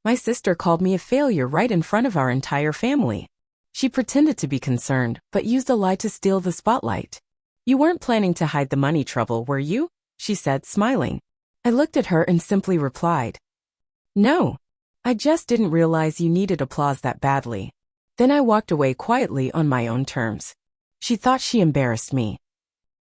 My sister called me a failure right in front of our entire family. She pretended to be concerned, but used a lie to steal the spotlight. You weren't planning to hide the money trouble, were you? She said, smiling. I looked at her and simply replied, no. I just didn't realize you needed applause that badly. Then I walked away quietly on my own terms. She thought she embarrassed me.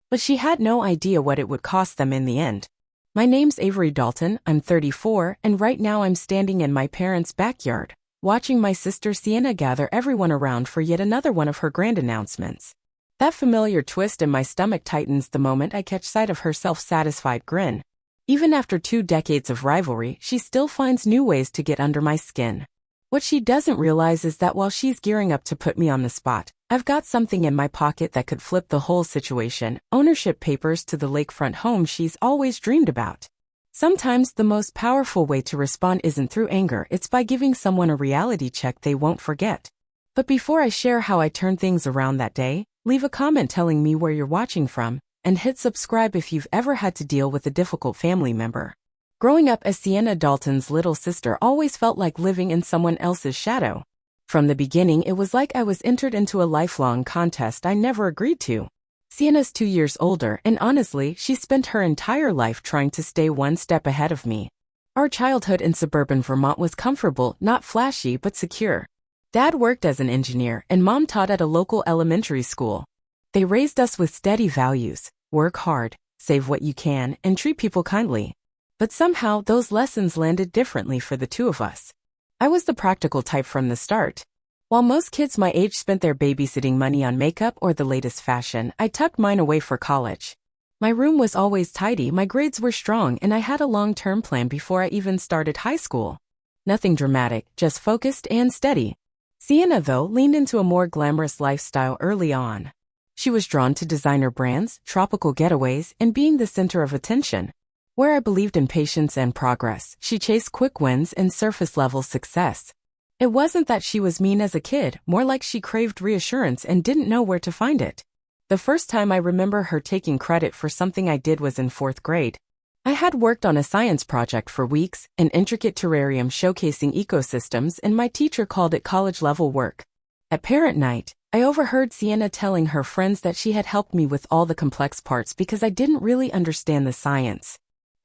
But she had no idea what it would cost them in the end. My name's Avery Dalton, I'm 34, and right now I'm standing in my parents' backyard, watching my sister Sienna gather everyone around for yet another one of her grand announcements. That familiar twist in my stomach tightens the moment I catch sight of her self-satisfied grin. Even after 2 decades of rivalry, she still finds new ways to get under my skin. What she doesn't realize is that while she's gearing up to put me on the spot, I've got something in my pocket that could flip the whole situation: ownership papers to the lakefront home she's always dreamed about. Sometimes the most powerful way to respond isn't through anger, it's by giving someone a reality check they won't forget. But before I share how I turned things around that day, leave a comment telling me where you're watching from, and hit subscribe if you've ever had to deal with a difficult family member. Growing up as Sienna Dalton's little sister always felt like living in someone else's shadow. From the beginning, it was like I was entered into a lifelong contest I never agreed to. Sienna's 2 years older, and honestly, she spent her entire life trying to stay one step ahead of me. Our childhood in suburban Vermont was comfortable, not flashy, but secure. Dad worked as an engineer, and Mom taught at a local elementary school. They raised us with steady values: work hard, save what you can, and treat people kindly. But somehow, those lessons landed differently for the two of us. I was the practical type from the start. While most kids my age spent their babysitting money on makeup or the latest fashion, I tucked mine away for college. My room was always tidy, my grades were strong, and I had a long-term plan before I even started high school. Nothing dramatic, just focused and steady. Sienna, though, leaned into a more glamorous lifestyle early on. She was drawn to designer brands, tropical getaways, and being the center of attention. Where I believed in patience and progress, she chased quick wins and surface-level success. It wasn't that she was mean as a kid, more like she craved reassurance and didn't know where to find it. The first time I remember her taking credit for something I did was in 4th grade. I had worked on a science project for weeks, an intricate terrarium showcasing ecosystems, and my teacher called it college-level work. At parent night, I overheard Sienna telling her friends that she had helped me with all the complex parts because I didn't really understand the science.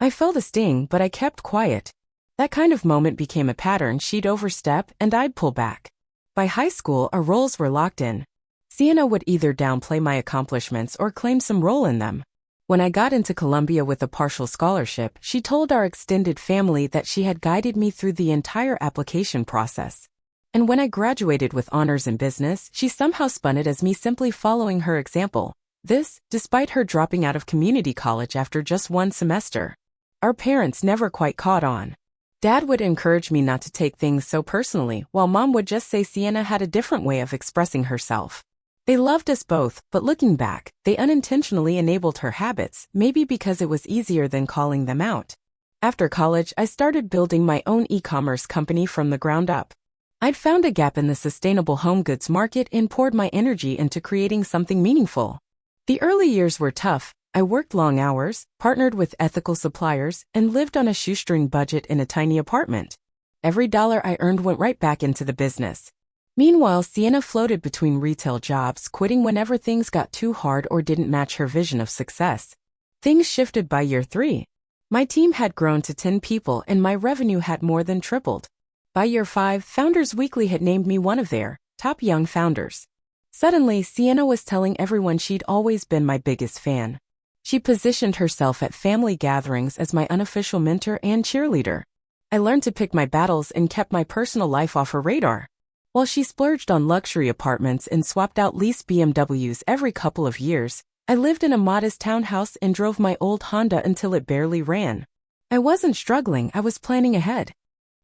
I felt a sting, but I kept quiet. That kind of moment became a pattern. She'd overstep, and I'd pull back. By high school, our roles were locked in. Sienna would either downplay my accomplishments or claim some role in them. When I got into Columbia with a partial scholarship, she told our extended family that she had guided me through the entire application process. And when I graduated with honors in business, she somehow spun it as me simply following her example. This, despite her dropping out of community college after just 1 semester. Our parents never quite caught on. Dad would encourage me not to take things so personally, while Mom would just say Sienna had a different way of expressing herself. They loved us both, but looking back, they unintentionally enabled her habits, maybe because it was easier than calling them out. After college, I started building my own e-commerce company from the ground up. I'd found a gap in the sustainable home goods market and poured my energy into creating something meaningful. The early years were tough. I worked long hours, partnered with ethical suppliers, and lived on a shoestring budget in a tiny apartment. Every dollar I earned went right back into the business. Meanwhile, Sienna floated between retail jobs, quitting whenever things got too hard or didn't match her vision of success. Things shifted by year 3. My team had grown to 10 people and my revenue had more than tripled. By year 5, Founders Weekly had named me one of their top young founders. Suddenly, Sienna was telling everyone she'd always been my biggest fan. She positioned herself at family gatherings as my unofficial mentor and cheerleader. I learned to pick my battles and kept my personal life off her radar. While she splurged on luxury apartments and swapped out leased BMWs every couple of years, I lived in a modest townhouse and drove my old Honda until it barely ran. I wasn't struggling, I was planning ahead.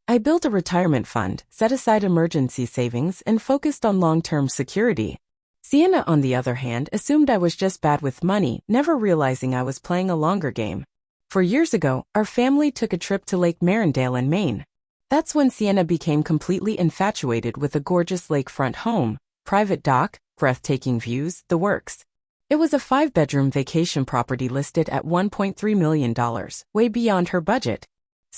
I built a retirement fund, set aside emergency savings, and focused on long-term security. Sienna, on the other hand, assumed I was just bad with money, never realizing I was playing a longer game. 4 years ago, our family took a trip to Lake Marindale in Maine. That's when Sienna became completely infatuated with a gorgeous lakefront home, private dock, breathtaking views, the works. It was a 5-bedroom vacation property listed at $1.3 million, way beyond her budget.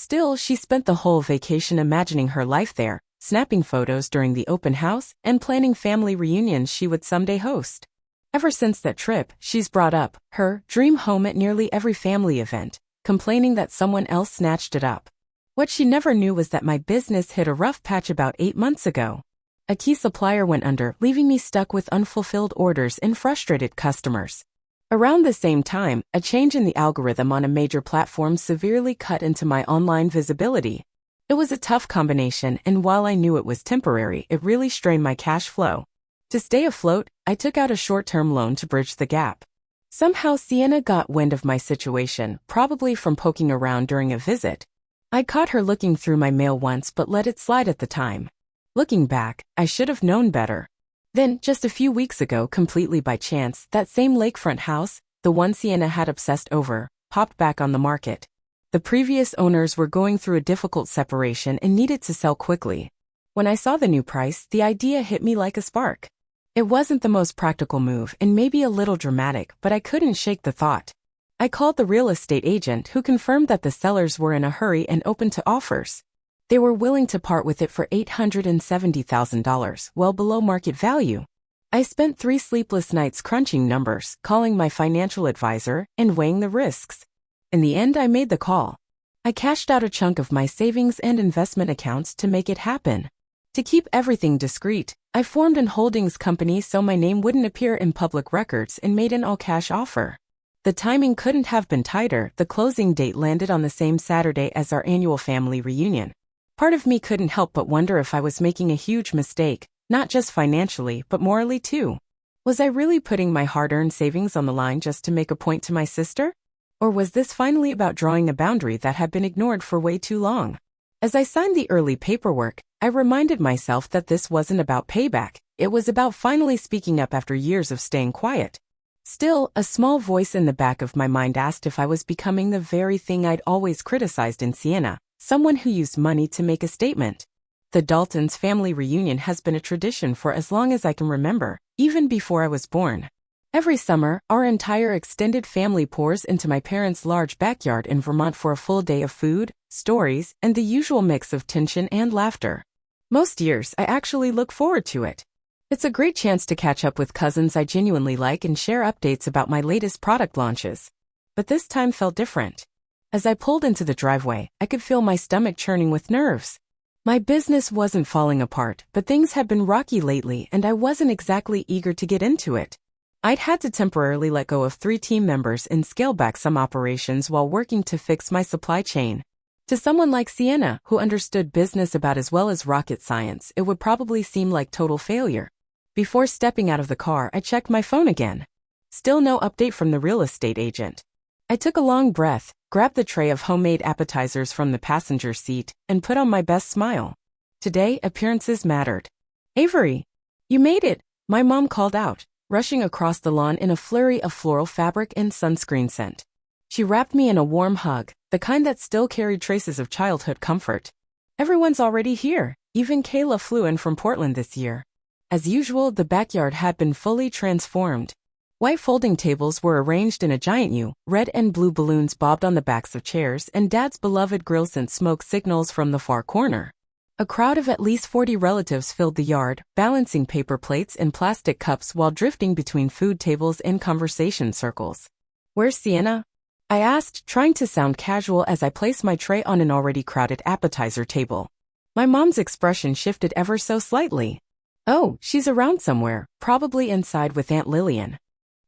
Still, she spent the whole vacation imagining her life there, snapping photos during the open house, and planning family reunions she would someday host. Ever since that trip, she's brought up her dream home at nearly every family event, complaining that someone else snatched it up. What she never knew was that my business hit a rough patch about 8 months ago. A key supplier went under, leaving me stuck with unfulfilled orders and frustrated customers. Around the same time, a change in the algorithm on a major platform severely cut into my online visibility. It was a tough combination, and while I knew it was temporary, it really strained my cash flow. To stay afloat, I took out a short-term loan to bridge the gap. Somehow Sienna got wind of my situation, probably from poking around during a visit. I caught her looking through my mail once but let it slide at the time. Looking back, I should have known better. Then, just a few weeks ago, completely by chance, that same lakefront house, the one Sienna had obsessed over, popped back on the market. The previous owners were going through a difficult separation and needed to sell quickly. When I saw the new price, the idea hit me like a spark. It wasn't the most practical move and maybe a little dramatic, but I couldn't shake the thought. I called the real estate agent who confirmed that the sellers were in a hurry and open to offers. They were willing to part with it for $870,000, well below market value. I spent 3 sleepless nights crunching numbers, calling my financial advisor, and weighing the risks. In the end, I made the call. I cashed out a chunk of my savings and investment accounts to make it happen. To keep everything discreet, I formed an holdings company so my name wouldn't appear in public records and made an all-cash offer. The timing couldn't have been tighter. The closing date landed on the same Saturday as our annual family reunion. Part of me couldn't help but wonder if I was making a huge mistake, not just financially, but morally too. Was I really putting my hard-earned savings on the line just to make a point to my sister? Or was this finally about drawing a boundary that had been ignored for way too long? As I signed the early paperwork, I reminded myself that this wasn't about payback. It was about finally speaking up after years of staying quiet. Still, a small voice in the back of my mind asked if I was becoming the very thing I'd always criticized in Sienna, someone who used money to make a statement. The Daltons' family reunion has been a tradition for as long as I can remember, even before I was born. Every summer, our entire extended family pours into my parents' large backyard in Vermont for a full day of food, stories, and the usual mix of tension and laughter. Most years, I actually look forward to it. It's a great chance to catch up with cousins I genuinely like and share updates about my latest product launches. But this time felt different. As I pulled into the driveway, I could feel my stomach churning with nerves. My business wasn't falling apart, but things had been rocky lately and I wasn't exactly eager to get into it. I'd had to temporarily let go of 3 team members and scale back some operations while working to fix my supply chain. To someone like Sienna, who understood business about as well as rocket science, it would probably seem like total failure. Before stepping out of the car, I checked my phone again. Still no update from the real estate agent. I took a long breath, grabbed the tray of homemade appetizers from the passenger seat, and put on my best smile. Today, appearances mattered. "Avery, you made it," my mom called out, rushing across the lawn in a flurry of floral fabric and sunscreen scent. She wrapped me in a warm hug, the kind that still carried traces of childhood comfort. "Everyone's already here. Even Kayla flew in from Portland this year." As usual, the backyard had been fully transformed. White folding tables were arranged in a giant U, red and blue balloons bobbed on the backs of chairs, and Dad's beloved grill sent smoke signals from the far corner. A crowd of at least 40 relatives filled the yard, balancing paper plates and plastic cups while drifting between food tables and conversation circles. "Where's Sienna?" I asked, trying to sound casual as I placed my tray on an already crowded appetizer table. My mom's expression shifted ever so slightly. "Oh, she's around somewhere, probably inside with Aunt Lillian.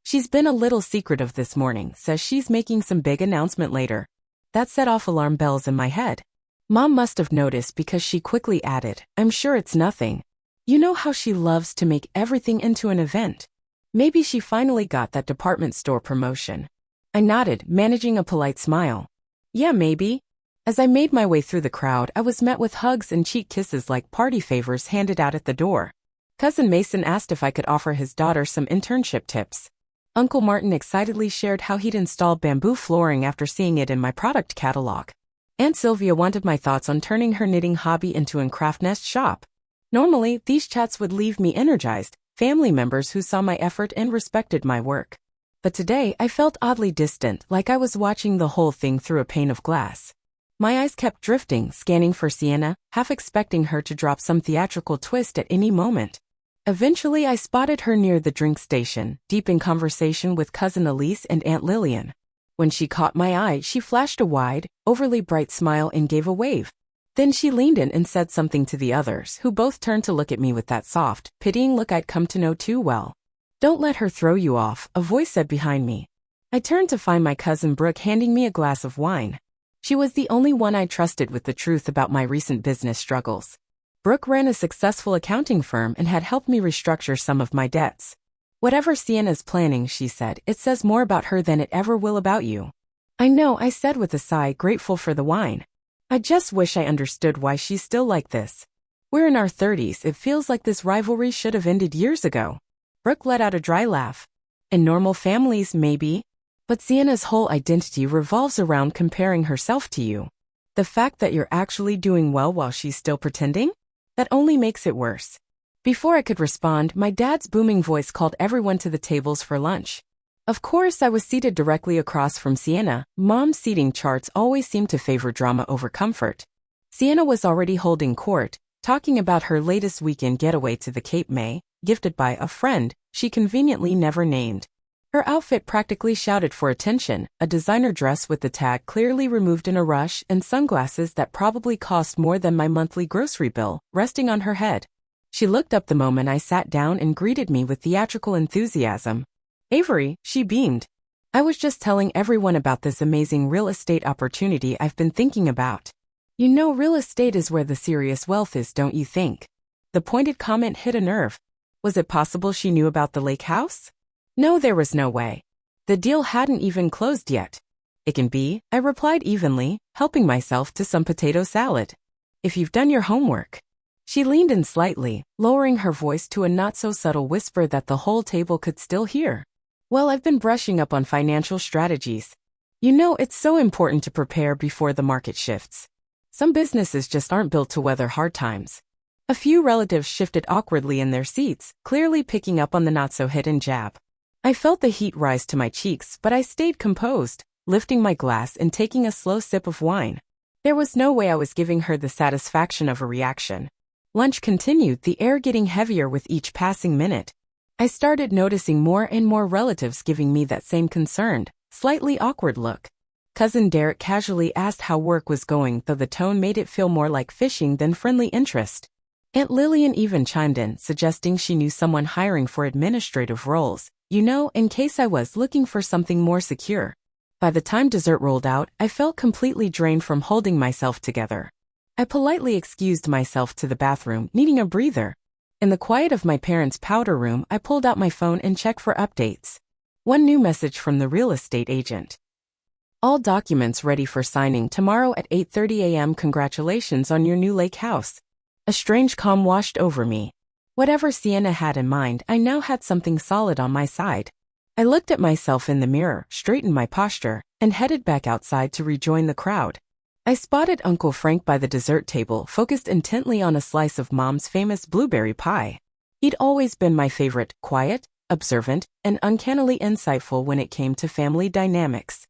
She's been a little secretive this morning, says she's making some big announcement later." That set off alarm bells in my head. Mom must have noticed because she quickly added, "I'm sure it's nothing. You know how she loves to make everything into an event. Maybe she finally got that department store promotion." I nodded, managing a polite smile. "Yeah, maybe." As I made my way through the crowd, I was met with hugs and cheek kisses like party favors handed out at the door. Cousin Mason asked if I could offer his daughter some internship tips. Uncle Martin excitedly shared how he'd installed bamboo flooring after seeing it in my product catalog. Aunt Sylvia wanted my thoughts on turning her knitting hobby into a craft nest shop. Normally, these chats would leave me energized, family members who saw my effort and respected my work. But today, I felt oddly distant, like I was watching the whole thing through a pane of glass. My eyes kept drifting, scanning for Sienna, half expecting her to drop some theatrical twist at any moment. Eventually, I spotted her near the drink station, deep in conversation with Cousin Elise and Aunt Lillian. When she caught my eye, she flashed a wide, overly bright smile and gave a wave. Then she leaned in and said something to the others, who both turned to look at me with that soft, pitying look I'd come to know too well. "Don't let her throw you off," a voice said behind me. I turned to find my cousin Brooke handing me a glass of wine. She was the only one I trusted with the truth about my recent business struggles. Brooke ran a successful accounting firm and had helped me restructure some of my debts. "Whatever Sienna's planning," she said, "it says more about her than it ever will about you." "I know," I said with a sigh, grateful for the wine. "I just wish I understood why she's still like this. We're in our 30s, it feels like this rivalry should have ended years ago." Brooke let out a dry laugh. "In normal families, maybe. But Sienna's whole identity revolves around comparing herself to you. The fact that you're actually doing well while she's still pretending? That only makes it worse." Before I could respond, my dad's booming voice called everyone to the tables for lunch. Of course, I was seated directly across from Sienna. Mom's seating charts always seemed to favor drama over comfort. Sienna was already holding court, talking about her latest weekend getaway to the Cape May, gifted by a friend she conveniently never named. Her outfit practically shouted for attention, a designer dress with the tag clearly removed in a rush and sunglasses that probably cost more than my monthly grocery bill, resting on her head. She looked up the moment I sat down and greeted me with theatrical enthusiasm. "Avery," she beamed. "I was just telling everyone about this amazing real estate opportunity I've been thinking about. You know, real estate is where the serious wealth is, don't you think?" The pointed comment hit a nerve. Was it possible she knew about the lake house? No, there was no way. The deal hadn't even closed yet. "It can be," I replied evenly, helping myself to some potato salad. "If you've done your homework." She leaned in slightly, lowering her voice to a not-so-subtle whisper that the whole table could still hear. "Well, I've been brushing up on financial strategies. You know, it's so important to prepare before the market shifts. Some businesses just aren't built to weather hard times." A few relatives shifted awkwardly in their seats, clearly picking up on the not-so-hidden jab. I felt the heat rise to my cheeks, but I stayed composed, lifting my glass and taking a slow sip of wine. There was no way I was giving her the satisfaction of a reaction. Lunch continued, the air getting heavier with each passing minute. I started noticing more and more relatives giving me that same concerned, slightly awkward look. Cousin Derek casually asked how work was going, though the tone made it feel more like fishing than friendly interest. Aunt Lillian even chimed in, suggesting she knew someone hiring for administrative roles, you know, in case I was looking for something more secure. By the time dessert rolled out, I felt completely drained from holding myself together. I politely excused myself to the bathroom, needing a breather. In the quiet of my parents' powder room, I pulled out my phone and checked for updates. One new message from the real estate agent. "All documents ready for signing tomorrow at 8:30 a.m. Congratulations on your new lake house." A strange calm washed over me. Whatever Sienna had in mind, I now had something solid on my side. I looked at myself in the mirror, straightened my posture, and headed back outside to rejoin the crowd. I spotted Uncle Frank by the dessert table, focused intently on a slice of Mom's famous blueberry pie. He'd always been my favorite, quiet, observant, and uncannily insightful when it came to family dynamics.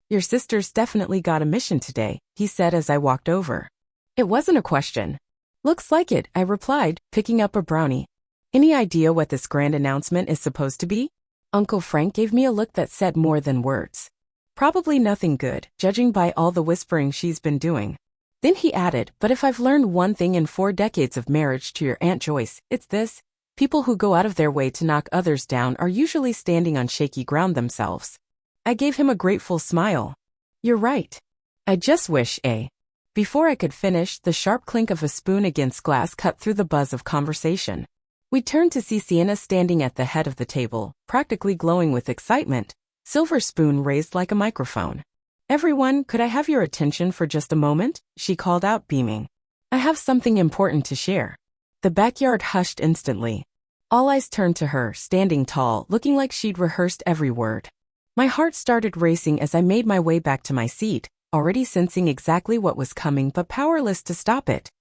"Your sister's definitely got a mission today," he said as I walked over. It wasn't a question. "Looks like it," I replied, picking up a brownie. "Any idea what this grand announcement is supposed to be?" Uncle Frank gave me a look that said more than words. "Probably nothing good, judging by all the whispering she's been doing." Then he added, "But if I've learned one thing in 4 decades of marriage to your Aunt Joyce, it's this: people who go out of their way to knock others down are usually standing on shaky ground themselves." I gave him a grateful smile. "You're right. I just wish, eh?" Before I could finish, the sharp clink of a spoon against glass cut through the buzz of conversation. We turned to see Sienna standing at the head of the table, practically glowing with excitement, silver spoon raised like a microphone. "Everyone, could I have your attention for just a moment?" she called out, beaming. "I have something important to share." The backyard hushed instantly. All eyes turned to her, standing tall, looking like she'd rehearsed every word. My heart started racing as I made my way back to my seat, already sensing exactly what was coming but powerless to stop it.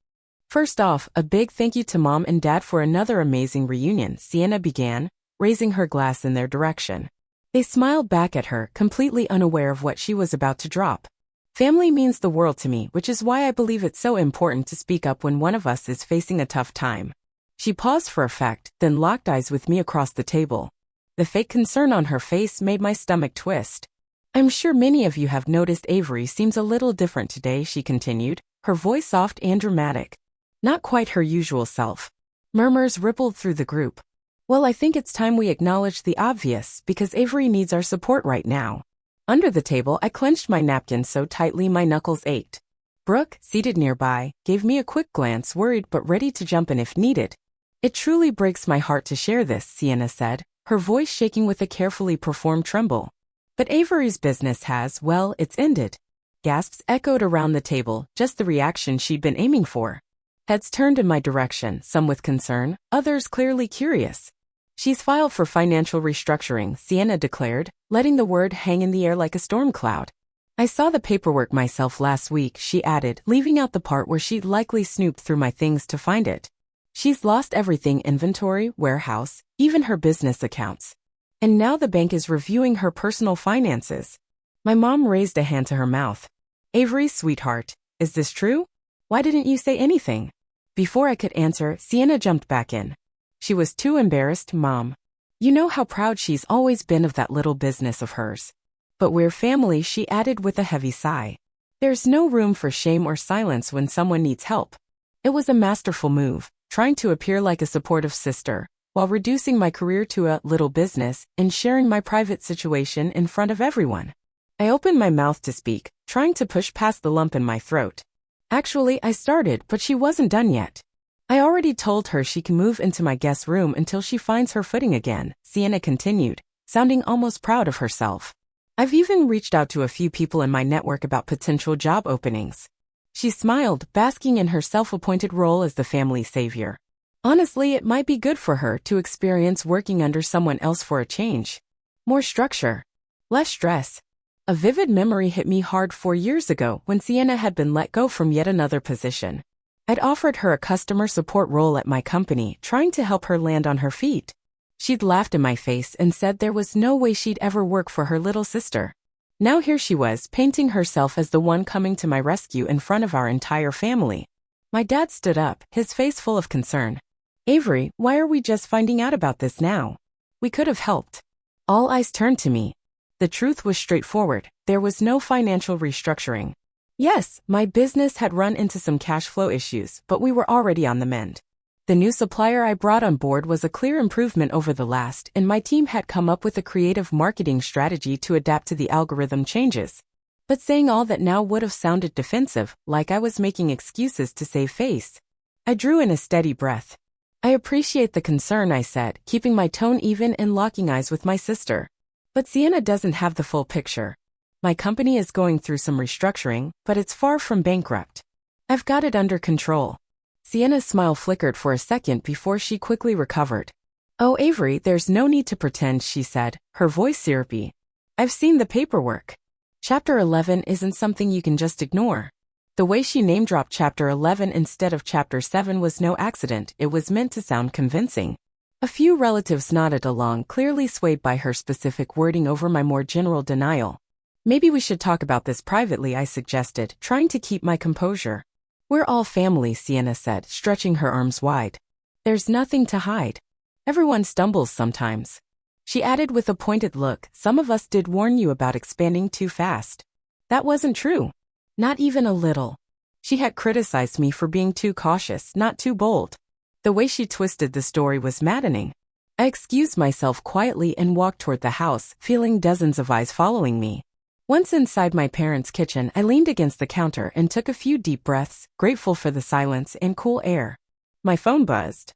"First off, a big thank you to Mom and Dad for another amazing reunion," Sienna began, raising her glass in their direction. They smiled back at her, completely unaware of what she was about to drop. Family means the world to me, which is why I believe it's so important to speak up when one of us is facing a tough time. She paused for effect, then locked eyes with me across the table. The fake concern on her face made my stomach twist. I'm sure many of you have noticed Avery seems a little different today, she continued, her voice soft and dramatic. Not quite her usual self. Murmurs rippled through the group. Well, I think it's time we acknowledge the obvious, because Avery needs our support right now. Under the table, I clenched my napkin so tightly my knuckles ached. Brooke, seated nearby, gave me a quick glance, worried but ready to jump in if needed. It truly breaks my heart to share this, Sienna said, her voice shaking with a carefully performed tremble. But Avery's business has, well, it's ended. Gasps echoed around the table, just the reaction she'd been aiming for. Heads turned in my direction, some with concern, others clearly curious. She's filed for financial restructuring, Sienna declared, letting the word hang in the air like a storm cloud. I saw the paperwork myself last week, she added, leaving out the part where she'd likely snooped through my things to find it. She's lost everything: inventory, warehouse, even her business accounts. And now the bank is reviewing her personal finances. My mom raised a hand to her mouth. Avery, sweetheart, is this true? Why didn't you say anything? Before I could answer, Sienna jumped back in. She was too embarrassed, Mom. You know how proud she's always been of that little business of hers. But we're family, she added with a heavy sigh. There's no room for shame or silence when someone needs help. It was a masterful move, trying to appear like a supportive sister, while reducing my career to a little business and sharing my private situation in front of everyone. I opened my mouth to speak, trying to push past the lump in my throat. Actually, I started, but she wasn't done yet. I already told her she can move into my guest room until she finds her footing again, Sienna continued, sounding almost proud of herself. I've even reached out to a few people in my network about potential job openings. She smiled, basking in her self-appointed role as the family savior. Honestly, it might be good for her to experience working under someone else for a change. More structure. Less stress. A vivid memory hit me hard 4 years ago when Sienna had been let go from yet another position. I'd offered her a customer support role at my company, trying to help her land on her feet. She'd laughed in my face and said there was no way she'd ever work for her little sister. Now here she was, painting herself as the one coming to my rescue in front of our entire family. My dad stood up, his face full of concern. Avery, why are we just finding out about this now? We could have helped. All eyes turned to me. The truth was straightforward. There was no financial restructuring. Yes, my business had run into some cash flow issues, but we were already on the mend. The new supplier I brought on board was a clear improvement over the last, and my team had come up with a creative marketing strategy to adapt to the algorithm changes. But saying all that now would have sounded defensive, like I was making excuses to save face. I drew in a steady breath. I appreciate the concern, I said, keeping my tone even and locking eyes with my sister. But Sienna doesn't have the full picture. My company is going through some restructuring, but it's far from bankrupt. I've got it under control. Sienna's smile flickered for a second before she quickly recovered. Oh, Avery, there's no need to pretend, she said, her voice syrupy. I've seen the paperwork. Chapter 11 isn't something you can just ignore. The way she name-dropped Chapter 11 instead of Chapter 7 was no accident, it was meant to sound convincing. A few relatives nodded along, clearly swayed by her specific wording over my more general denial. Maybe we should talk about this privately, I suggested, trying to keep my composure. We're all family, Sienna said, stretching her arms wide. There's nothing to hide. Everyone stumbles sometimes. She added with a pointed look, some of us did warn you about expanding too fast. That wasn't true. Not even a little. She had criticized me for being too cautious, not too bold. The way she twisted the story was maddening. I excused myself quietly and walked toward the house, feeling dozens of eyes following me. Once inside my parents' kitchen, I leaned against the counter and took a few deep breaths, grateful for the silence and cool air. My phone buzzed.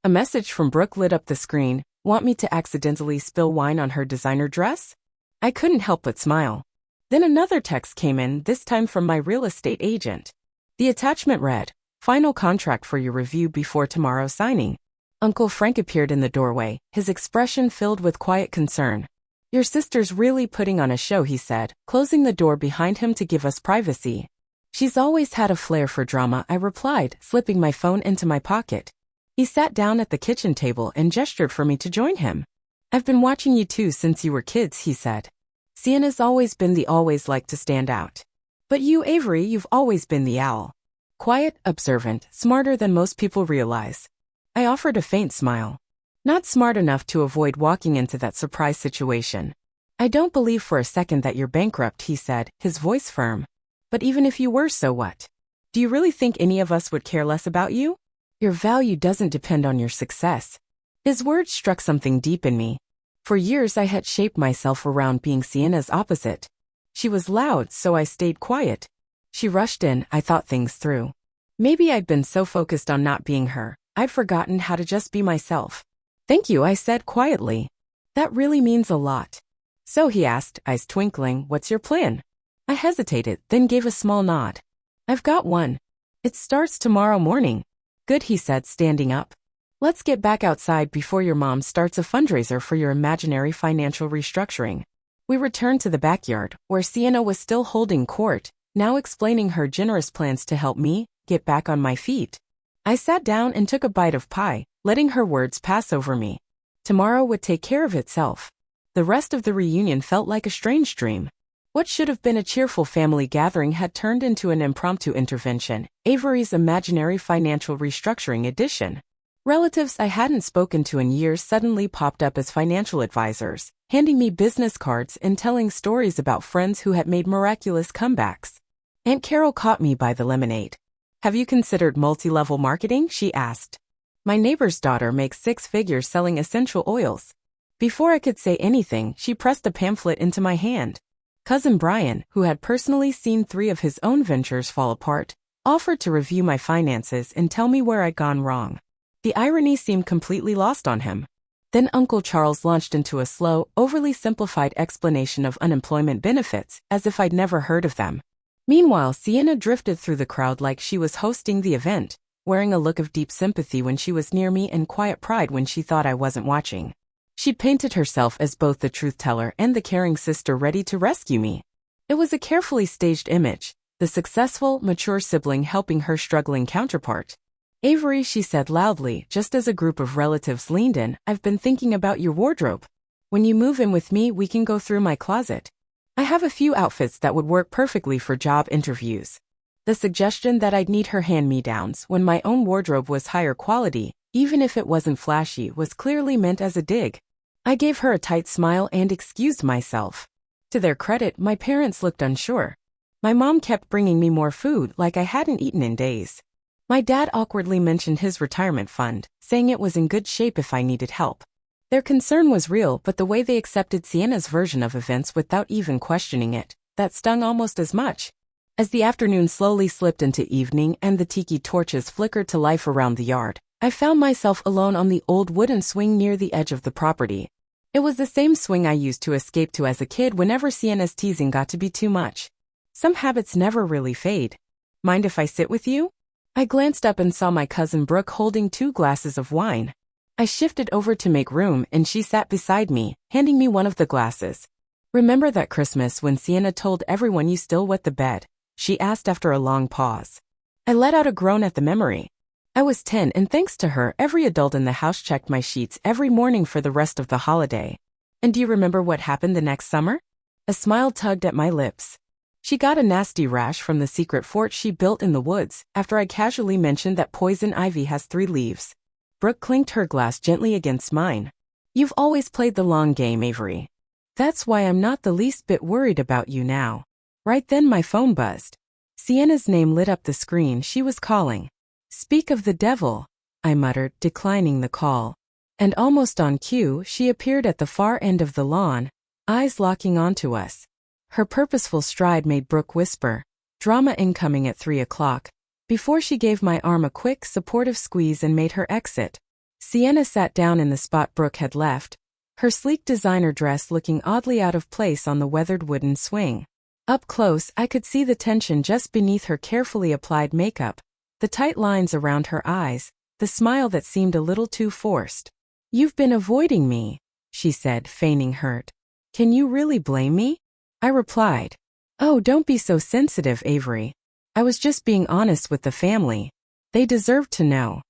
A message from Brooke lit up the screen. Want me to accidentally spill wine on her designer dress? I couldn't help but smile. Then another text came in, this time from my real estate agent. The attachment read, "Final contract for your review before tomorrow's signing." Uncle Frank appeared in the doorway, his expression filled with quiet concern. Your sister's really putting on a show, he said, closing the door behind him to give us privacy. She's always had a flair for drama, I replied, slipping my phone into my pocket. He sat down at the kitchen table and gestured for me to join him. I've been watching you two since you were kids, he said. Sienna's always been the always like to stand out. But you, Avery, you've always been the owl. Quiet, observant, smarter than most people realize. I offered a faint smile. Not smart enough to avoid walking into that surprise situation. I don't believe for a second that you're bankrupt, he said, his voice firm. But even if you were, so what? Do you really think any of us would care less about you? Your value doesn't depend on your success. His words struck something deep in me. For years I had shaped myself around being Sienna's opposite. She was loud, so I stayed quiet. She rushed in, I thought things through. Maybe I'd been so focused on not being her, I'd forgotten how to just be myself. Thank you, I said quietly. That really means a lot. So he asked, eyes twinkling, what's your plan? I hesitated, then gave a small nod. I've got one. It starts tomorrow morning. Good, he said, standing up. Let's get back outside before your mom starts a fundraiser for your imaginary financial restructuring. We returned to the backyard, where Sienna was still holding court, now explaining her generous plans to help me get back on my feet. I sat down and took a bite of pie, letting her words pass over me. Tomorrow would take care of itself. The rest of the reunion felt like a strange dream. What should have been a cheerful family gathering had turned into an impromptu intervention, Avery's imaginary financial restructuring edition. Relatives I hadn't spoken to in years suddenly popped up as financial advisors, handing me business cards and telling stories about friends who had made miraculous comebacks. Aunt Carol caught me by the lemonade. Have you considered multi-level marketing? She asked. My neighbor's daughter makes 6 figures selling essential oils. Before I could say anything, she pressed a pamphlet into my hand. Cousin Brian, who had personally seen 3 of his own ventures fall apart, offered to review my finances and tell me where I'd gone wrong. The irony seemed completely lost on him. Then Uncle Charles launched into a slow, overly simplified explanation of unemployment benefits, as if I'd never heard of them. Meanwhile, Sienna drifted through the crowd like she was hosting the event, wearing a look of deep sympathy when she was near me and quiet pride when she thought I wasn't watching. She painted herself as both the truth-teller and the caring sister ready to rescue me. It was a carefully staged image, the successful, mature sibling helping her struggling counterpart. Avery, she said loudly, just as a group of relatives leaned in, I've been thinking about your wardrobe. When you move in with me, we can go through my closet. I have a few outfits that would work perfectly for job interviews. The suggestion that I'd need her hand-me-downs when my own wardrobe was higher quality, even if it wasn't flashy, was clearly meant as a dig. I gave her a tight smile and excused myself. To their credit, my parents looked unsure. My mom kept bringing me more food like I hadn't eaten in days. My dad awkwardly mentioned his retirement fund, saying it was in good shape if I needed help. Their concern was real, but the way they accepted Sienna's version of events without even questioning it, that stung almost as much. As the afternoon slowly slipped into evening and the tiki torches flickered to life around the yard, I found myself alone on the old wooden swing near the edge of the property. It was the same swing I used to escape to as a kid whenever Sienna's teasing got to be too much. Some habits never really fade. Mind if I sit with you? I glanced up and saw my cousin Brooke holding 2 glasses of wine. I shifted over to make room and she sat beside me, handing me one of the glasses. Remember that Christmas when Sienna told everyone you still wet the bed? She asked after a long pause. I let out a groan at the memory. I was 10 and thanks to her, every adult in the house checked my sheets every morning for the rest of the holiday. And do you remember what happened the next summer? A smile tugged at my lips. She got a nasty rash from the secret fort she built in the woods after I casually mentioned that poison ivy has 3 leaves. Brooke clinked her glass gently against mine. You've always played the long game, Avery. That's why I'm not the least bit worried about you now. Right then my phone buzzed. Sienna's name lit up the screen. She was calling. Speak of the devil, I muttered, declining the call. And almost on cue, she appeared at the far end of the lawn, eyes locking onto us. Her purposeful stride made Brooke whisper, "Drama incoming at 3 o'clock," before she gave my arm a quick, supportive squeeze and made her exit. Sienna sat down in the spot Brooke had left, her sleek designer dress looking oddly out of place on the weathered wooden swing. Up close, I could see the tension just beneath her carefully applied makeup, the tight lines around her eyes, the smile that seemed a little too forced. "You've been avoiding me," she said, feigning hurt. "Can you really blame me?" I replied, "Oh, don't be so sensitive, Avery. I was just being honest with the family. They deserve to know."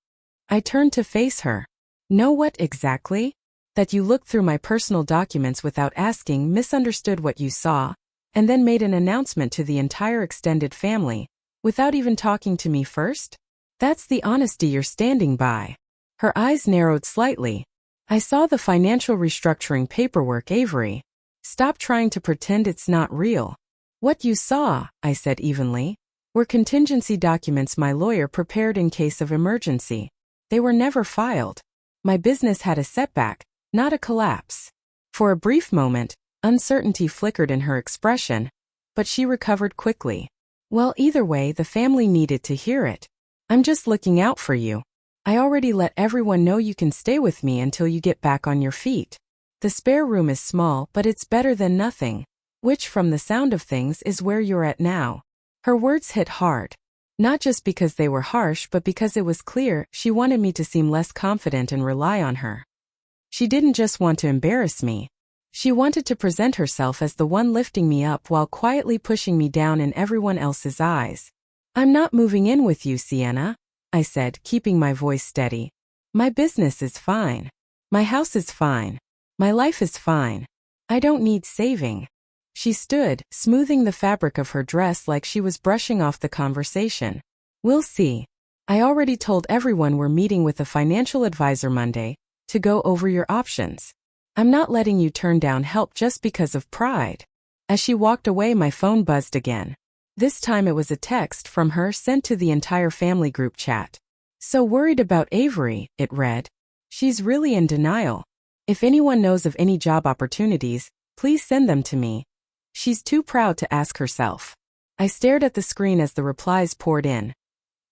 I turned to face her. "Know what exactly?" "That you looked through my personal documents without asking, misunderstood what you saw, and then made an announcement to the entire extended family, without even talking to me first? That's the honesty you're standing by. Her eyes narrowed slightly. I saw the financial restructuring paperwork, Avery. Stop trying to pretend it's not real. What you saw, I said evenly, were contingency documents my lawyer prepared in case of emergency. They were never filed. My business had a setback, not a collapse. For a brief moment, uncertainty flickered in her expression, but she recovered quickly. Well, either way, the family needed to hear it. I'm just looking out for you. I already let everyone know you can stay with me until you get back on your feet. The spare room is small, but it's better than nothing, which from the sound of things is where you're at now. Her words hit hard. Not just because they were harsh, but because it was clear she wanted me to seem less confident and rely on her. She didn't just want to embarrass me. She wanted to present herself as the one lifting me up while quietly pushing me down in everyone else's eyes. I'm not moving in with you, Sienna, I said, keeping my voice steady. My business is fine. My house is fine. My life is fine. I don't need saving. She stood, smoothing the fabric of her dress like she was brushing off the conversation. We'll see. I already told everyone we're meeting with a financial advisor Monday to go over your options. I'm not letting you turn down help just because of pride. As she walked away, my phone buzzed again. This time it was a text from her sent to the entire family group chat. So worried about Avery, it read. She's really in denial. If anyone knows of any job opportunities, please send them to me. She's too proud to ask herself. I stared at the screen as the replies poured in.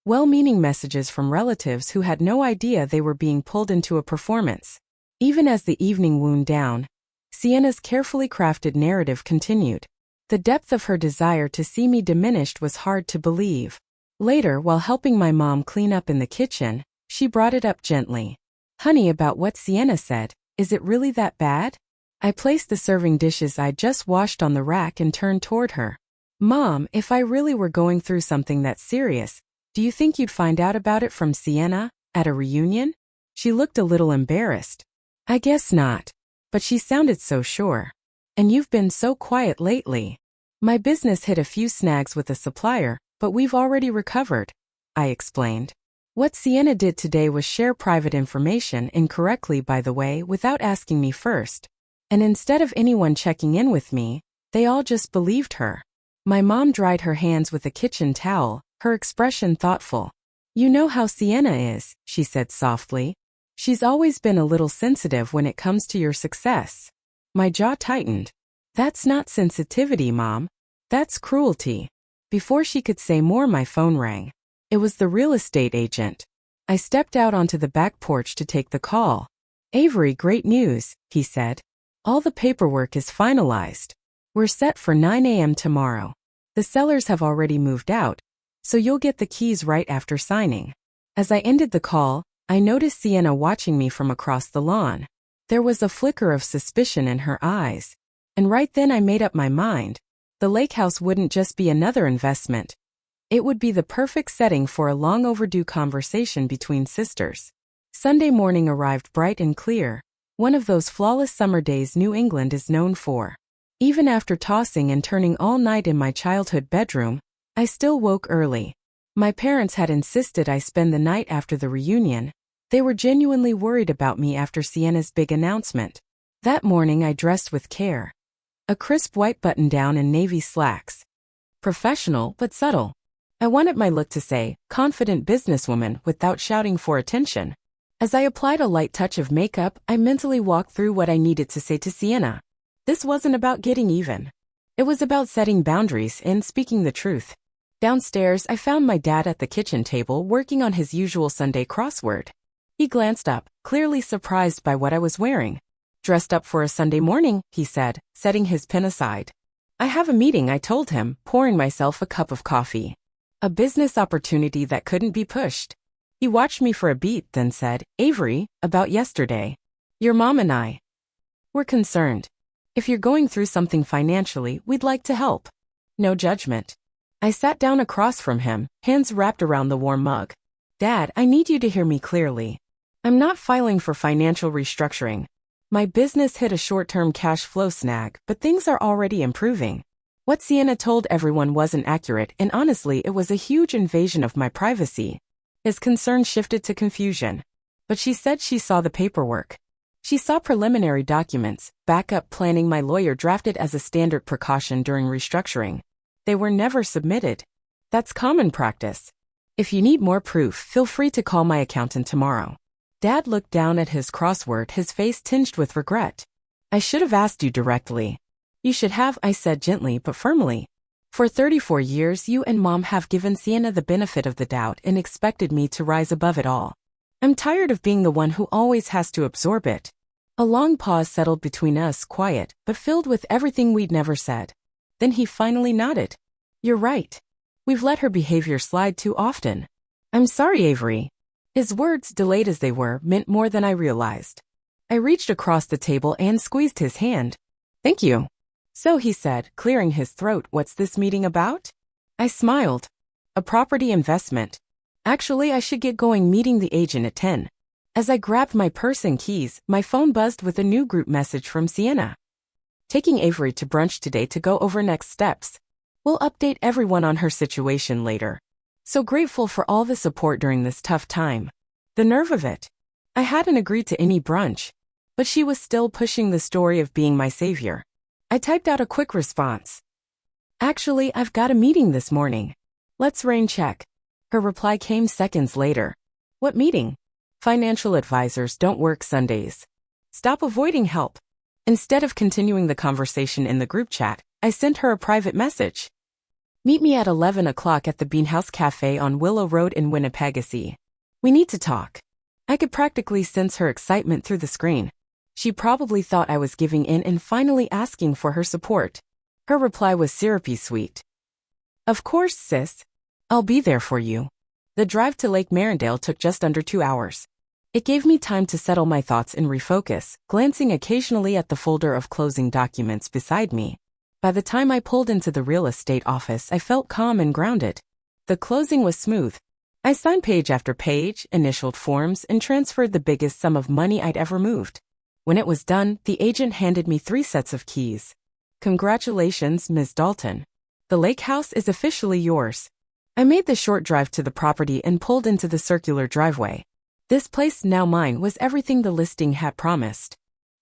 Well-meaning messages from relatives who had no idea they were being pulled into a performance. Even as the evening wound down, Sienna's carefully crafted narrative continued. The depth of her desire to see me diminished was hard to believe. Later, while helping my mom clean up in the kitchen, she brought it up gently. Honey, about what Sienna said, is it really that bad? I placed the serving dishes I'd just washed on the rack and turned toward her. Mom, if I really were going through something that serious, do you think you'd find out about it from Sienna, at a reunion? She looked a little embarrassed. I guess not. But she sounded so sure. And you've been so quiet lately. My business hit a few snags with a supplier, but we've already recovered, I explained. What Sienna did today was share private information incorrectly, by the way, without asking me first. And instead of anyone checking in with me, they all just believed her. My mom dried her hands with a kitchen towel, her expression thoughtful. You know how Sienna is, she said softly. She's always been a little sensitive when it comes to your success. My jaw tightened. That's not sensitivity, Mom. That's cruelty. Before she could say more, my phone rang. It was the real estate agent. I stepped out onto the back porch to take the call. Avery, great news, he said. All the paperwork is finalized. We're set for 9 a.m. tomorrow. The sellers have already moved out, so you'll get the keys right after signing. As I ended the call, I noticed Sienna watching me from across the lawn. There was a flicker of suspicion in her eyes. And right then I made up my mind. The lake house wouldn't just be another investment. It would be the perfect setting for a long overdue conversation between sisters. Sunday morning arrived bright and clear. One of those flawless summer days New England is known for. Even after tossing and turning all night in my childhood bedroom, I still woke early. My parents had insisted I spend the night after the reunion. They were genuinely worried about me after Sienna's big announcement. That morning I dressed with care. A crisp white button-down and navy slacks. Professional but subtle. I wanted my look to say, confident businesswoman without shouting for attention. As I applied a light touch of makeup, I mentally walked through what I needed to say to Sienna. This wasn't about getting even. It was about setting boundaries and speaking the truth. Downstairs, I found my dad at the kitchen table working on his usual Sunday crossword. He glanced up, clearly surprised by what I was wearing. Dressed up for a Sunday morning, he said, setting his pen aside. I have a meeting, I told him, pouring myself a cup of coffee. A business opportunity that couldn't be pushed. He watched me for a beat, then said, Avery, about yesterday. Your mom and I. We're concerned. If you're going through something financially, we'd like to help. No judgment. I sat down across from him, hands wrapped around the warm mug. Dad, I need you to hear me clearly. I'm not filing for financial restructuring. My business hit a short-term cash flow snag, but things are already improving. What Sienna told everyone wasn't accurate, and honestly, it was a huge invasion of my privacy. His concern shifted to confusion. But she said she saw the paperwork. She saw preliminary documents, backup planning my lawyer drafted as a standard precaution during restructuring. They were never submitted. That's common practice. If you need more proof, feel free to call my accountant tomorrow. Dad looked down at his crossword, his face tinged with regret. I should have asked you directly. You should have, I said gently but firmly. For 34 years, you and Mom have given Sienna the benefit of the doubt and expected me to rise above it all. I'm tired of being the one who always has to absorb it. A long pause settled between us, quiet, but filled with everything we'd never said. Then he finally nodded. You're right. We've let her behavior slide too often. I'm sorry, Avery. His words, delayed as they were, meant more than I realized. I reached across the table and squeezed his hand. Thank you. So he said, clearing his throat, what's this meeting about? I smiled. A property investment. Actually, I should get going meeting the agent at 10. As I grabbed my purse and keys, my phone buzzed with a new group message from Sienna. Taking Avery to brunch today to go over next steps. We'll update everyone on her situation later. So grateful for all the support during this tough time. The nerve of it. I hadn't agreed to any brunch. But she was still pushing the story of being my savior. I typed out a quick response. Actually, I've got a meeting this morning. Let's rain check. Her reply came seconds later. What meeting? Financial advisors don't work Sundays. Stop avoiding help. Instead of continuing the conversation in the group chat, I sent her a private message. Meet me at 11 o'clock at the Beanhouse Cafe on Willow Road in Winnipegosis. We need to talk. I could practically sense her excitement through the screen. She probably thought I was giving in and finally asking for her support. Her reply was syrupy sweet. Of course, sis. I'll be there for you. The drive to Lake Marindale took just under 2 hours. It gave me time to settle my thoughts and refocus, glancing occasionally at the folder of closing documents beside me. By the time I pulled into the real estate office, I felt calm and grounded. The closing was smooth. I signed page after page, initialed forms, and transferred the biggest sum of money I'd ever moved. When it was done, the agent handed me 3 sets of keys. Congratulations, Ms. Dalton. The lake house is officially yours. I made the short drive to the property and pulled into the circular driveway. This place, now mine, was everything the listing had promised.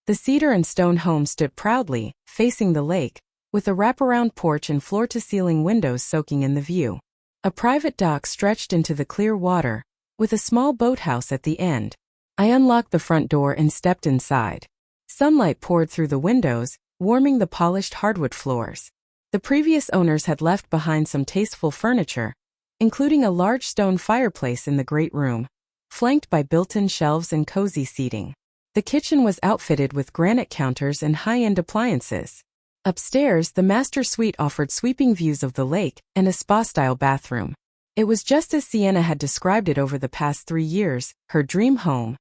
The cedar and stone home stood proudly, facing the lake, with a wraparound porch and floor-to-ceiling windows soaking in the view. A private dock stretched into the clear water, with a small boathouse at the end. I unlocked the front door and stepped inside. Sunlight poured through the windows, warming the polished hardwood floors. The previous owners had left behind some tasteful furniture, including a large stone fireplace in the great room, flanked by built-in shelves and cozy seating. The kitchen was outfitted with granite counters and high-end appliances. Upstairs, the master suite offered sweeping views of the lake and a spa-style bathroom. It was just as Sienna had described it over the past 3 years, her dream home.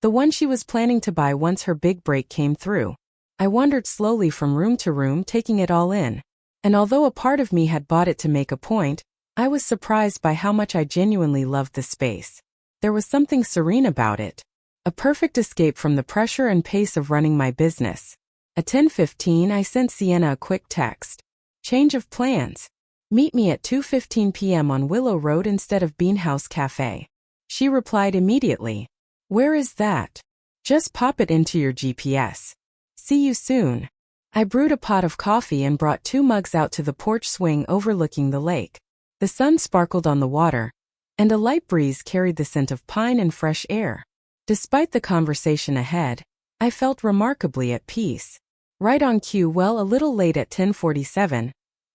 The one she was planning to buy once her big break came through. I wandered slowly from room to room, taking it all in. And although a part of me had bought it to make a point, I was surprised by how much I genuinely loved the space. There was something serene about it. A perfect escape from the pressure and pace of running my business. At 10:15, I sent Sienna a quick text. Change of plans. Meet me at 2:15 p.m. on Willow Road instead of Beanhouse Cafe. She replied immediately. Where is that? Just pop it into your GPS. See you soon. I brewed a pot of coffee and brought 2 mugs out to the porch swing overlooking the lake. The sun sparkled on the water, and a light breeze carried the scent of pine and fresh air. Despite the conversation ahead, I felt remarkably at peace. Right on cue, well, a little late at 10:47,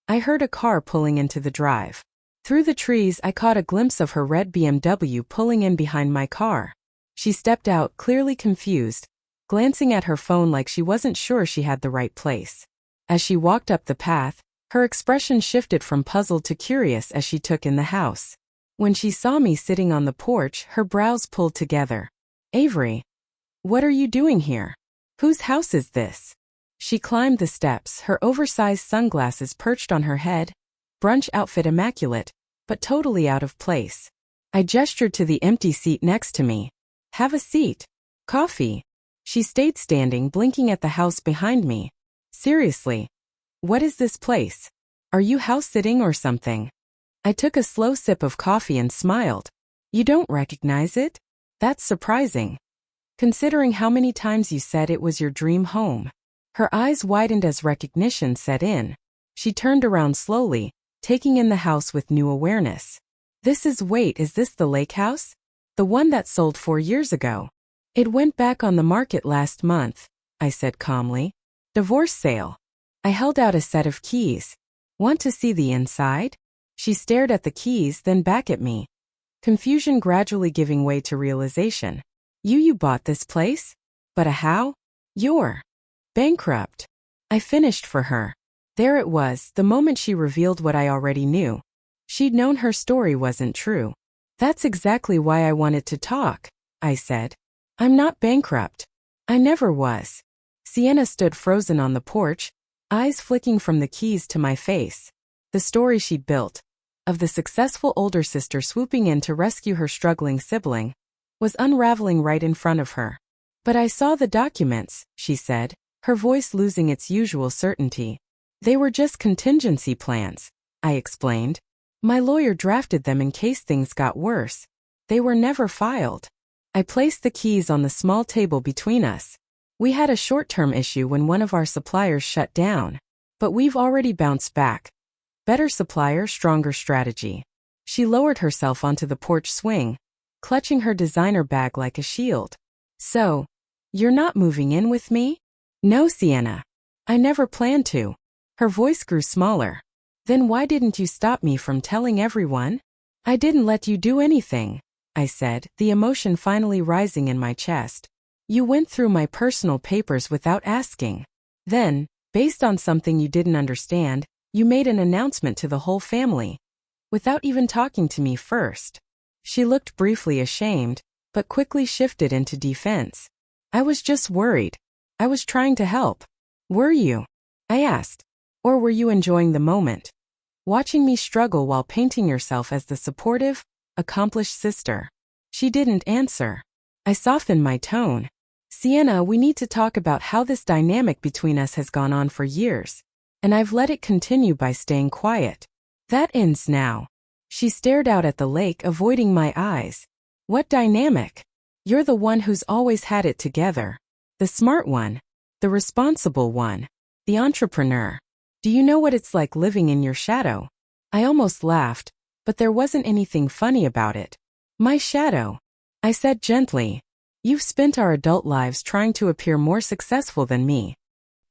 I heard a car pulling into the drive. Through the trees, I caught a glimpse of her red BMW pulling in behind my car. She stepped out, clearly confused, glancing at her phone like she wasn't sure she had the right place. As she walked up the path, her expression shifted from puzzled to curious as she took in the house. When she saw me sitting on the porch, her brows pulled together. Avery, what are you doing here? Whose house is this? She climbed the steps, her oversized sunglasses perched on her head, brunch outfit immaculate, but totally out of place. I gestured to the empty seat next to me. Have a seat. Coffee. She stayed standing, blinking at the house behind me. Seriously. What is this place? Are you house sitting or something? I took a slow sip of coffee and smiled. You don't recognize it? That's surprising, considering how many times you said it was your dream home. Her eyes widened as recognition set in. She turned around slowly, taking in the house with new awareness. Wait, is this the lake house? The one that sold 4 years ago. It went back on the market last month, I said calmly. Divorce sale. I held out a set of keys. Want to see the inside? She stared at the keys, then back at me. Confusion gradually giving way to realization. You bought this place? But how? You're bankrupt. I finished for her. There it was, the moment she revealed what I already knew. She'd known her story wasn't true. That's exactly why I wanted to talk, I said. I'm not bankrupt. I never was. Sienna stood frozen on the porch, eyes flicking from the keys to my face. The story she'd built, of the successful older sister swooping in to rescue her struggling sibling, was unraveling right in front of her. But I saw the documents, she said, her voice losing its usual certainty. They were just contingency plans, I explained. My lawyer drafted them in case things got worse. They were never filed. I placed the keys on the small table between us. We had a short-term issue when one of our suppliers shut down, but we've already bounced back. Better supplier, stronger strategy. She lowered herself onto the porch swing, clutching her designer bag like a shield. So, you're not moving in with me? No, Sienna. I never planned to. Her voice grew smaller. Then why didn't you stop me from telling everyone? I didn't let you do anything, I said, the emotion finally rising in my chest. You went through my personal papers without asking. Then, based on something you didn't understand, you made an announcement to the whole family, without even talking to me first. She looked briefly ashamed, but quickly shifted into defense. I was just worried. I was trying to help. Were you? I asked. Or were you enjoying the moment? Watching me struggle while painting yourself as the supportive, accomplished sister. She didn't answer. I softened my tone. Sienna, we need to talk about how this dynamic between us has gone on for years, and I've let it continue by staying quiet. That ends now. She stared out at the lake, avoiding my eyes. What dynamic? You're the one who's always had it together. The smart one. The responsible one. The entrepreneur. Do you know what it's like living in your shadow? I almost laughed, but there wasn't anything funny about it. My shadow. I said gently. You've spent our adult lives trying to appear more successful than me.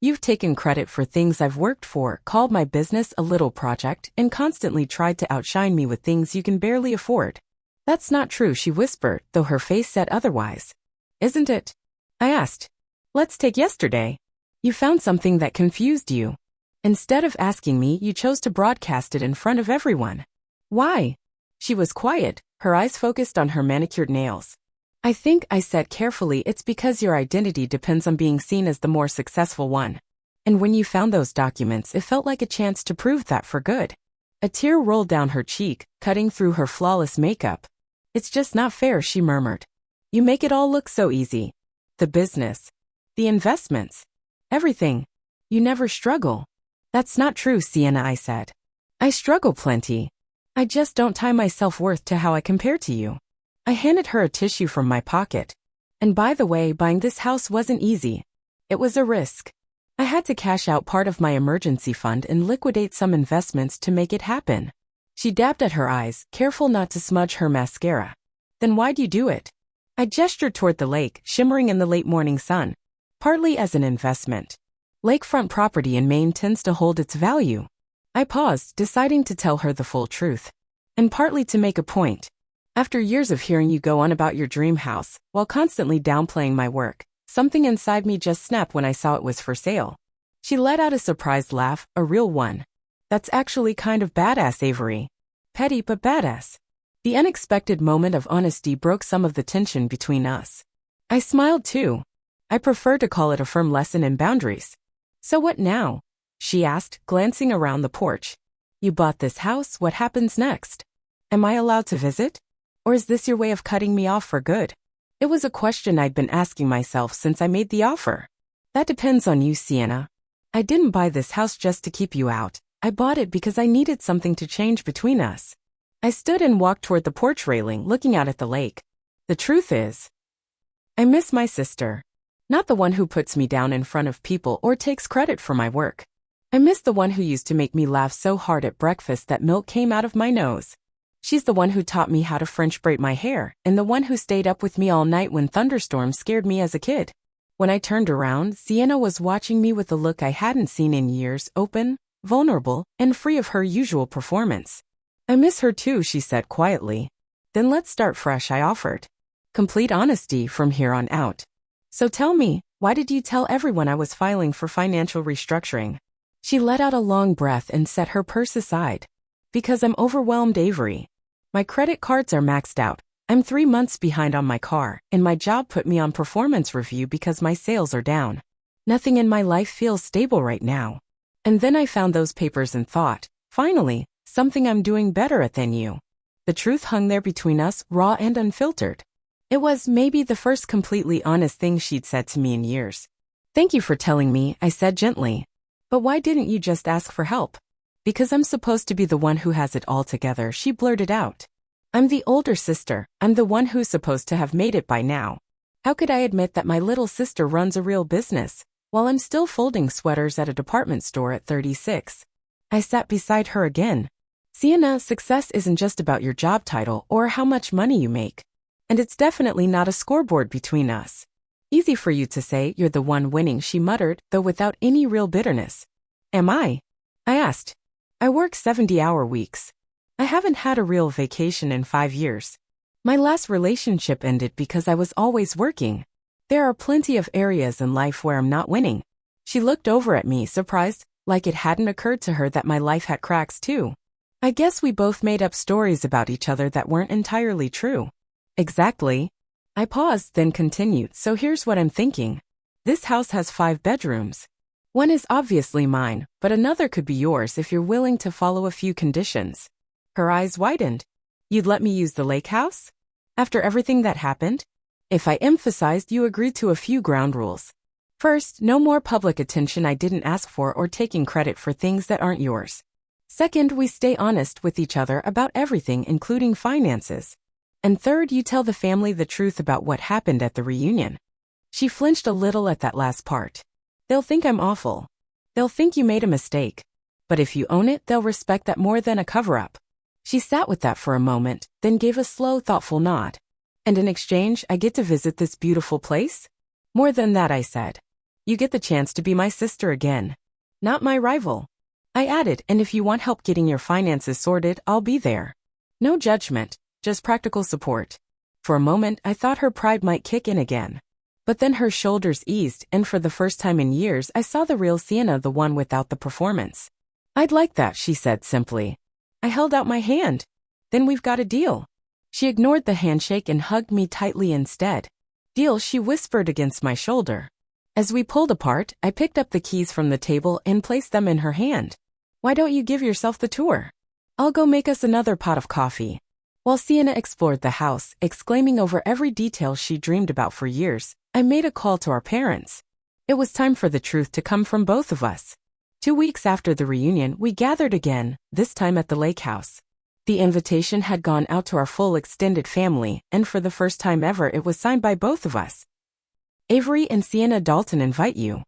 You've taken credit for things I've worked for, called my business a little project, and constantly tried to outshine me with things you can barely afford. That's not true, she whispered, though her face said otherwise. Isn't it? I asked. Let's take yesterday. You found something that confused you. Instead of asking me, you chose to broadcast it in front of everyone. Why? She was quiet, her eyes focused on her manicured nails. I think, I said carefully, it's because your identity depends on being seen as the more successful one. And when you found those documents, it felt like a chance to prove that for good. A tear rolled down her cheek, cutting through her flawless makeup. It's just not fair, she murmured. You make it all look so easy. The business. The investments. Everything. You never struggle. That's not true, Sienna, I said. I struggle plenty. I just don't tie my self-worth to how I compare to you. I handed her a tissue from my pocket. And by the way, buying this house wasn't easy. It was a risk. I had to cash out part of my emergency fund and liquidate some investments to make it happen. She dabbed at her eyes, careful not to smudge her mascara. Then why'd you do it? I gestured toward the lake, shimmering in the late morning sun. Partly as an investment. Lakefront property in Maine tends to hold its value. I paused, deciding to tell her the full truth. And partly to make a point. After years of hearing you go on about your dream house, while constantly downplaying my work, something inside me just snapped when I saw it was for sale. She let out a surprised laugh, a real one. That's actually kind of badass, Avery. Petty but badass. The unexpected moment of honesty broke some of the tension between us. I smiled too. I prefer to call it a firm lesson in boundaries. So what now? She asked, glancing around the porch. You bought this house, what happens next? Am I allowed to visit? Or is this your way of cutting me off for good? It was a question I'd been asking myself since I made the offer. That depends on you, Sienna. I didn't buy this house just to keep you out, I bought it because I needed something to change between us. I stood and walked toward the porch railing, looking out at the lake. The truth is, I miss my sister. Not the one who puts me down in front of people or takes credit for my work. I miss the one who used to make me laugh so hard at breakfast that milk came out of my nose. She's the one who taught me how to French braid my hair, and the one who stayed up with me all night when thunderstorms scared me as a kid. When I turned around, Sienna was watching me with a look I hadn't seen in years, open, vulnerable, and free of her usual performance. I miss her too, she said quietly. Then let's start fresh, I offered. Complete honesty from here on out. So tell me, why did you tell everyone I was filing for financial restructuring? She let out a long breath and set her purse aside. Because I'm overwhelmed, Avery. My credit cards are maxed out. I'm 3 months behind on my car, and my job put me on performance review because my sales are down. Nothing in my life feels stable right now. And then I found those papers and thought, finally, something I'm doing better at than you. The truth hung there between us, raw and unfiltered. It was maybe the first completely honest thing she'd said to me in years. Thank you for telling me, I said gently. But why didn't you just ask for help? Because I'm supposed to be the one who has it all together, she blurted out. I'm the older sister. I'm the one who's supposed to have made it by now. How could I admit that my little sister runs a real business, while I'm still folding sweaters at a department store at 36? I sat beside her again. Sienna, success isn't just about your job title or how much money you make. And it's definitely not a scoreboard between us. Easy for you to say you're the one winning, she muttered, though without any real bitterness. Am I? I asked. I work 70-hour weeks. I haven't had a real vacation in 5 years. My last relationship ended because I was always working. There are plenty of areas in life where I'm not winning. She looked over at me, surprised, like it hadn't occurred to her that my life had cracks too. I guess we both made up stories about each other that weren't entirely true. Exactly. I paused, then continued, so here's what I'm thinking. This house has 5 bedrooms. One is obviously mine, but another could be yours if you're willing to follow a few conditions. Her eyes widened. You'd let me use the lake house? After everything that happened? If I emphasized, you agreed to a few ground rules. First, no more public attention I didn't ask for or taking credit for things that aren't yours. Second, we stay honest with each other about everything, including finances. And third, you tell the family the truth about what happened at the reunion. She flinched a little at that last part. They'll think I'm awful. They'll think you made a mistake. But if you own it, they'll respect that more than a cover-up. She sat with that for a moment, then gave a slow, thoughtful nod. And in exchange, I get to visit this beautiful place? More than that, I said. You get the chance to be my sister again. Not my rival. I added, and if you want help getting your finances sorted, I'll be there. No judgment. Just practical support. For a moment, I thought her pride might kick in again. But then her shoulders eased, and for the first time in years, I saw the real Sienna, the one without the performance. I'd like that, she said simply. I held out my hand. Then we've got a deal. She ignored the handshake and hugged me tightly instead. Deal, she whispered against my shoulder. As we pulled apart, I picked up the keys from the table and placed them in her hand. Why don't you give yourself the tour? I'll go make us another pot of coffee. While Sienna explored the house, exclaiming over every detail she dreamed about for years, I made a call to our parents. It was time for the truth to come from both of us. 2 weeks after the reunion, we gathered again, this time at the lake house. The invitation had gone out to our full extended family, and for the first time ever it was signed by both of us. Avery and Sienna Dalton invite you.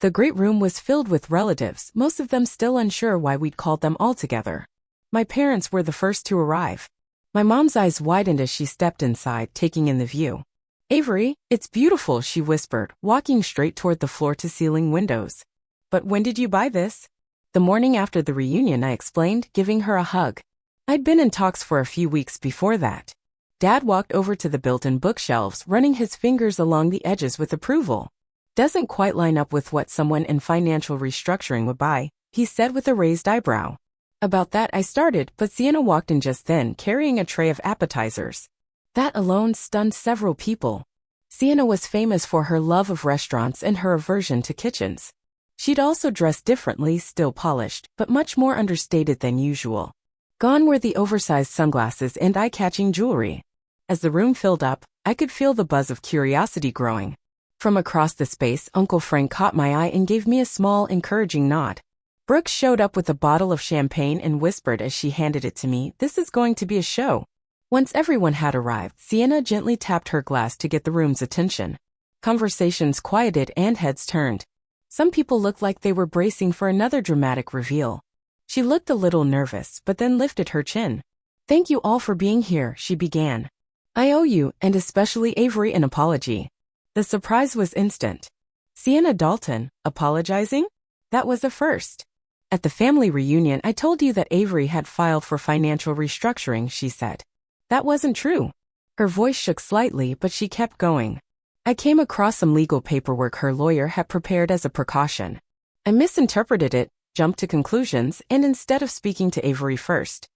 The great room was filled with relatives, most of them still unsure why we'd called them all together. My parents were the first to arrive. My mom's eyes widened as she stepped inside, taking in the view. Avery, it's beautiful, she whispered, walking straight toward the floor-to-ceiling windows. But when did you buy this? The morning after the reunion, I explained, giving her a hug. I'd been in talks for a few weeks before that. Dad walked over to the built-in bookshelves, running his fingers along the edges with approval. Doesn't quite line up with what someone in financial restructuring would buy, he said with a raised eyebrow. About that I started, but Sienna walked in just then, carrying a tray of appetizers. That alone stunned several people. Sienna was famous for her love of restaurants and her aversion to kitchens. She'd also dressed differently, still polished, but much more understated than usual. Gone were the oversized sunglasses and eye-catching jewelry. As the room filled up, I could feel the buzz of curiosity growing. From across the space, Uncle Frank caught my eye and gave me a small, encouraging nod. Brooke showed up with a bottle of champagne and whispered as she handed it to me, "This is going to be a show." Once everyone had arrived, Sienna gently tapped her glass to get the room's attention. Conversations quieted and heads turned. Some people looked like they were bracing for another dramatic reveal. She looked a little nervous, but then lifted her chin. "Thank you all for being here," she began. "I owe you, and especially Avery, an apology." The surprise was instant. Sienna Dalton, apologizing? That was a first. "At the family reunion, I told you that Avery had filed for financial restructuring," she said. "That wasn't true." Her voice shook slightly, but she kept going. "I came across some legal paperwork her lawyer had prepared as a precaution. I misinterpreted it, jumped to conclusions, and instead of speaking to Avery first,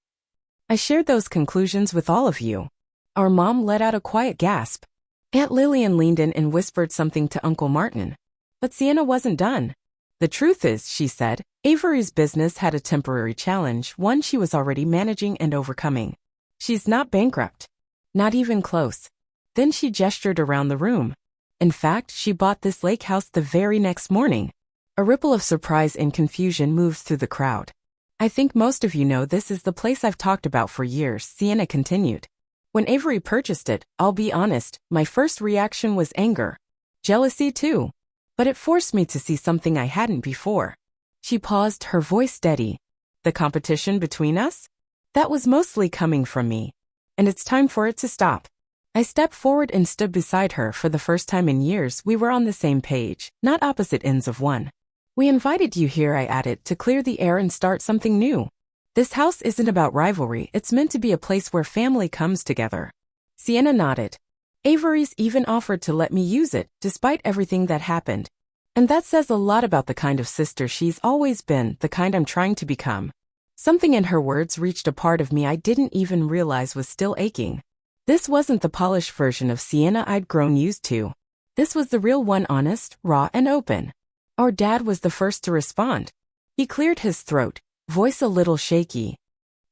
I shared those conclusions with all of you." Our mom let out a quiet gasp. Aunt Lillian leaned in and whispered something to Uncle Martin. But Sienna wasn't done. "The truth is," she said, "Avery's business had a temporary challenge, one she was already managing and overcoming. She's not bankrupt. Not even close." Then she gestured around the room. "In fact, she bought this lake house the very next morning." A ripple of surprise and confusion moved through the crowd. "I think most of you know this is the place I've talked about for years," Sienna continued. "When Avery purchased it, I'll be honest, my first reaction was anger. Jealousy too. But it forced me to see something I hadn't before." She paused, her voice steady. "The competition between us? That was mostly coming from me. And it's time for it to stop." I stepped forward and stood beside her. For the first time in years, we were on the same page, not opposite ends of one. "We invited you here," I added, "to clear the air and start something new. This house isn't about rivalry, it's meant to be a place where family comes together." Sienna nodded. "Avery's even offered to let me use it, despite everything that happened. And that says a lot about the kind of sister she's always been, the kind I'm trying to become." Something in her words reached a part of me I didn't even realize was still aching. This wasn't the polished version of Sienna I'd grown used to. This was the real one, honest, raw, and open. Our dad was the first to respond. He cleared his throat, voice a little shaky.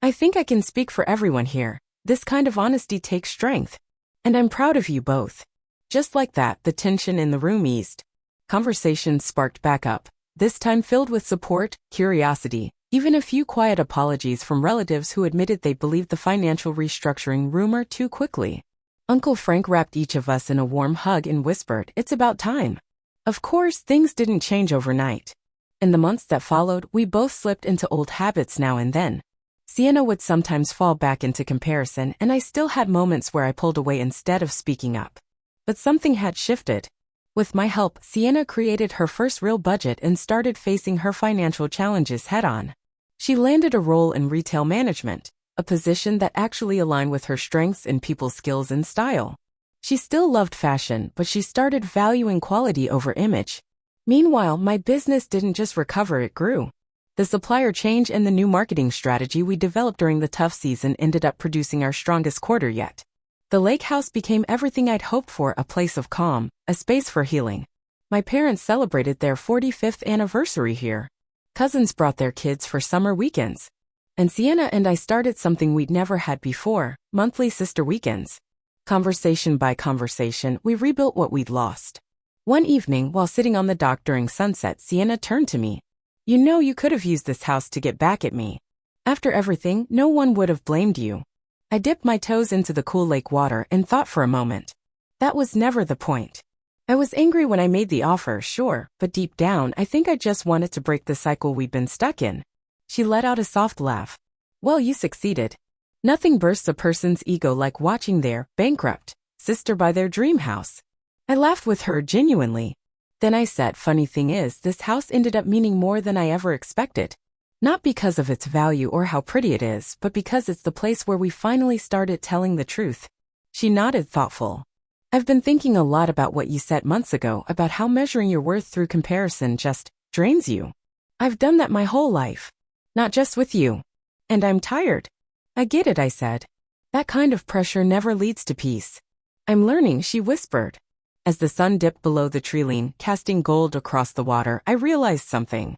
"I think I can speak for everyone here. This kind of honesty takes strength. And I'm proud of you both." Just like that, the tension in the room eased. Conversations sparked back up, this time filled with support, curiosity, even a few quiet apologies from relatives who admitted they believed the financial restructuring rumor too quickly. Uncle Frank wrapped each of us in a warm hug and whispered, "It's about time." Of course, things didn't change overnight. In the months that followed, we both slipped into old habits now and then. Sienna would sometimes fall back into comparison, and I still had moments where I pulled away instead of speaking up. But something had shifted. With my help, Sienna created her first real budget and started facing her financial challenges head-on. She landed a role in retail management, a position that actually aligned with her strengths in people skills and style. She still loved fashion, but she started valuing quality over image. Meanwhile, my business didn't just recover, it grew. The supplier change and the new marketing strategy we developed during the tough season ended up producing our strongest quarter yet. The lake house became everything I'd hoped for, a place of calm, a space for healing. My parents celebrated their 45th anniversary here. Cousins brought their kids for summer weekends. And Sienna and I started something we'd never had before, monthly sister weekends. Conversation by conversation, we rebuilt what we'd lost. One evening, while sitting on the dock during sunset, Sienna turned to me. "You know, you could have used this house to get back at me. After everything, no one would have blamed you." I dipped my toes into the cool lake water and thought for a moment. That was never the point. I was angry when I made the offer, sure, but deep down, I think I just wanted to break the cycle we'd been stuck in. She let out a soft laugh. "Well, you succeeded. Nothing bursts a person's ego like watching their bankrupt sister buy their dream house." I laughed with her genuinely. Then I said, "Funny thing is, this house ended up meaning more than I ever expected. Not because of its value or how pretty it is, but because it's the place where we finally started telling the truth." She nodded, thoughtful. "I've been thinking a lot about what you said months ago about how measuring your worth through comparison just drains you. I've done that my whole life. Not just with you. And I'm tired." "I get it," I said. "That kind of pressure never leads to peace." "I'm learning," she whispered. As the sun dipped below the treeline, casting gold across the water, I realized something.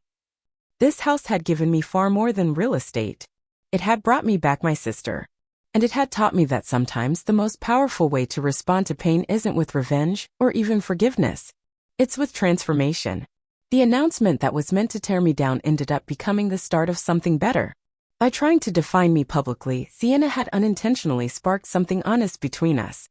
This house had given me far more than real estate. It had brought me back my sister. And it had taught me that sometimes the most powerful way to respond to pain isn't with revenge or even forgiveness. It's with transformation. The announcement that was meant to tear me down ended up becoming the start of something better. By trying to define me publicly, Sienna had unintentionally sparked something honest between us.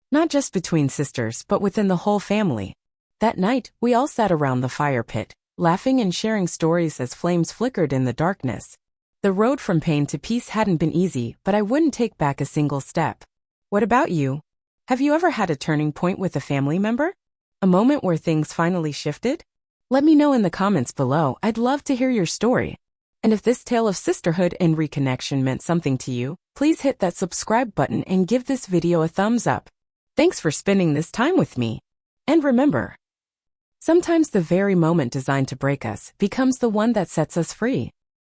Not just between sisters, but within the whole family. That night, we all sat around the fire pit, laughing and sharing stories as flames flickered in the darkness. The road from pain to peace hadn't been easy, but I wouldn't take back a single step. What about you? Have you ever had a turning point with a family member? A moment where things finally shifted? Let me know in the comments below. I'd love to hear your story. And if this tale of sisterhood and reconnection meant something to you, please hit that subscribe button and give this video a thumbs up. Thanks for spending this time with me. And remember, sometimes the very moment designed to break us becomes the one that sets us free.